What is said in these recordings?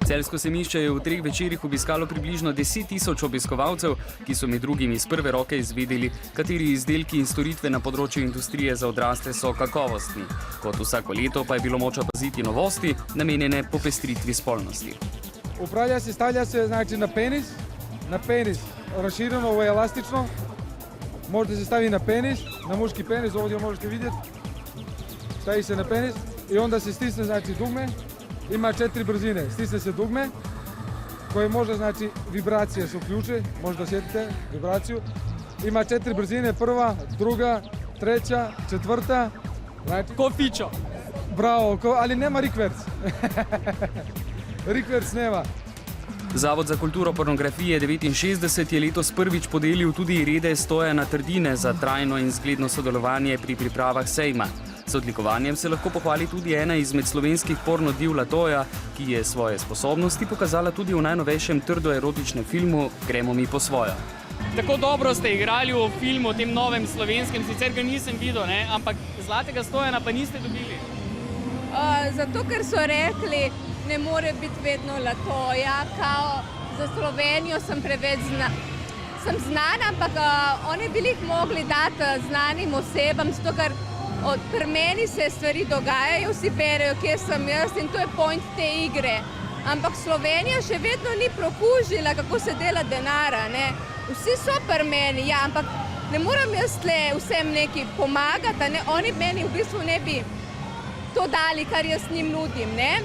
Celjsko sejmišče je v 3 večerih obiskalo približno 10 tisoč obiskovalcev, ki so med drugim iz prve roke izvedeli, kateri izdelki in storitve na področju industrije za odrasle so kakovostni. Kot vsako leto pa je bilo moč opaziti novosti, namenjene popestritvi spolnosti. Upravlja se, stavlja se znači na penis, razšireno, ovo je elastično. Možete se stavi na penis, na muški penis, ovdje možete vidjeti. Stavi se na penis i onda se stisne znači dugme. Ima 4 brzine, stisne se dugme koje može znači vibracije se uključe, možda sjetite vibraciju. Ima 4 brzine, prva, druga, treća, četvrta. Znači, Ko fičo. bravo, ali nema rikverc. Rikverc nema. Zavod za kulturo pornografije 69 je letos prvič podelil tudi rede Stojana Trdine za trajno in zgledno sodelovanje pri pripravah sejma. S odlikovanjem se lahko pohvali tudi ena izmed slovenskih pornodiv Latoja, ki je svoje sposobnosti pokazala tudi v najnovejšem trdoerotičnem filmu Gremo mi po svojo. Tako dobro ste igrali v filmu, tem novem slovenskem, sicer ga nisem videl, ne? Ampak Zlatega Stojana pa niste dobili. Zato, ker so rekli, ne more biti vedno Latoja, kao za Slovenijo sem preveč sem znana, ampak oni bi jih mogli dati znanim osebam, zato ker pri meni se stvari dogajajo, vsi berejo, kje sem jaz in to je point te igre. Ampak Slovenija še vedno ni prokužila, kako se dela denara, ne. Vsi so pri meni, ja, ampak ne moram jaz tle vsem nekaj pomagati, ne. Oni meni v bistvu ne bi to dali, kar jaz njim nudim, ne.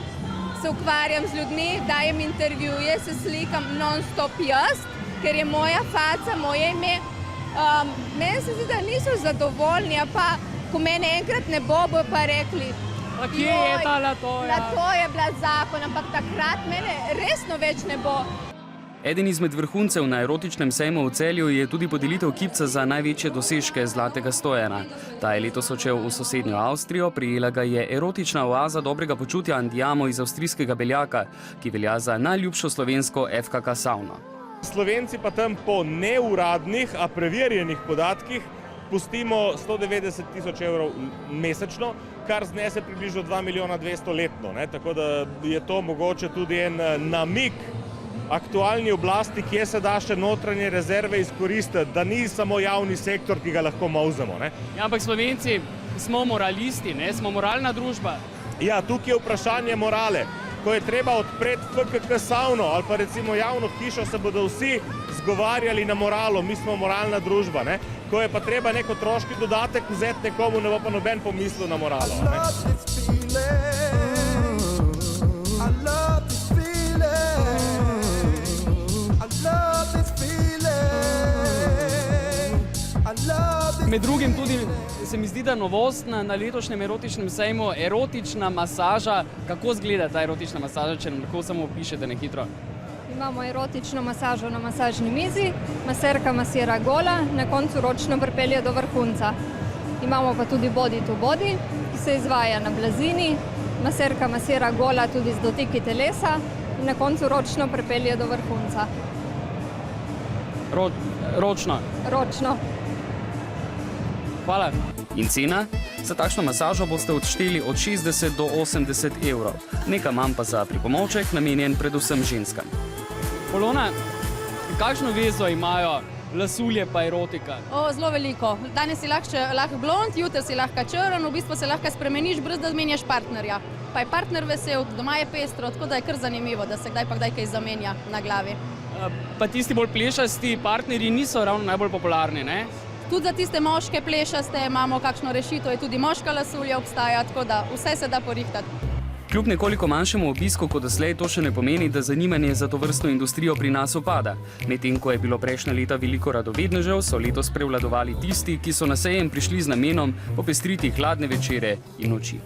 Se ukvarjam z ljudmi, dajem intervjuje, se slikam non-stop jaz, ker je moja faca, moje ime. Meni se zdi, da niso zadovoljni, pa ko mene enkrat ne bo, bojo pa rekli, Pa kje je ta Latoja? Latoja je bila zakon, ampak takrat mene resno več ne bo. Eden izmed vrhuncev na erotičnem sejmu v Celju je tudi podelitev kipca za največje dosežke Zlatega Stojana. Ta je letos odšel v sosednjo Avstrijo, prijela ga je erotična oaza dobrega počutja Andiamo iz avstrijskega Beljaka, ki velja za najljubšo slovensko FKK savno. Slovenci pa tam po neuradnih, a preverjenih podatkih pustimo 190 tisoč evrov mesečno, kar znese približno 2 milijona 200 letno. Tako da je to mogoče tudi en namig aktualni oblasti, kje se da še notranje rezerve izkoristiti, da ni samo javni sektor, ki ga lahko molzemo. Ja, ampak Slovenci smo moralisti, ne? Smo moralna družba. Ja, tukaj je vprašanje morale. Ko je treba odpreti FKK savno ali pa recimo javno hišo, se bodo vsi zgovarjali na moralo, mi smo moralna družba. Ko je pa treba nek otroški dodatek vzeti nekomu, ne bo pa noben pomislil na moralo. Med drugim tudi se mi zdi, da novost na letošnjem erotičnem sejmu erotična masaža. Kako izgleda ta erotična masaža, če nam lahko samo opišete na hitro? Imamo erotično masažo na masažni mizi, maserka masira gola, na koncu ročno pripelje do vrhunca. Imamo pa tudi body to body, ki se izvaja na blazini, maserka masira gola tudi z dotiki telesa in na koncu ročno pripelje do vrhunca. Ročno. Ročno. Hvala. In cena? Za takšno masažo boste odšteli od 60 do 80 evrov. Nekaj manj pa za pripomoček, namenjen predvsem ženskam. Polona, kakšno vezo imajo lasulje pa erotika? Zelo veliko. Danes si lahko blond, jutri si lahko črn, v bistvu se lahko spremeniš, brez da zmenjaš partnerja. Pa je partner vesel, doma je pestro, tako da je kar zanimivo, da se kdaj pa kdaj kaj zamenja na glavi. Pa tisti bolj plešasti partnerji niso ravno najbolj popularni, ne? Tudi za tiste moške plešaste imamo kakšno rešitev, je tudi moška lasulja obstaja, tako da vse se da porihtati. Kljub nekoliko manjšemu obisku kot doslej, to še ne pomeni, da zanimanje za tovrstno industrijo pri nas upada. Medtem ko je bilo prejšnja leta veliko radovednežev, so letos prevladovali tisti, ki so na sejem prišli z namenom popestriti hladne večere in noči.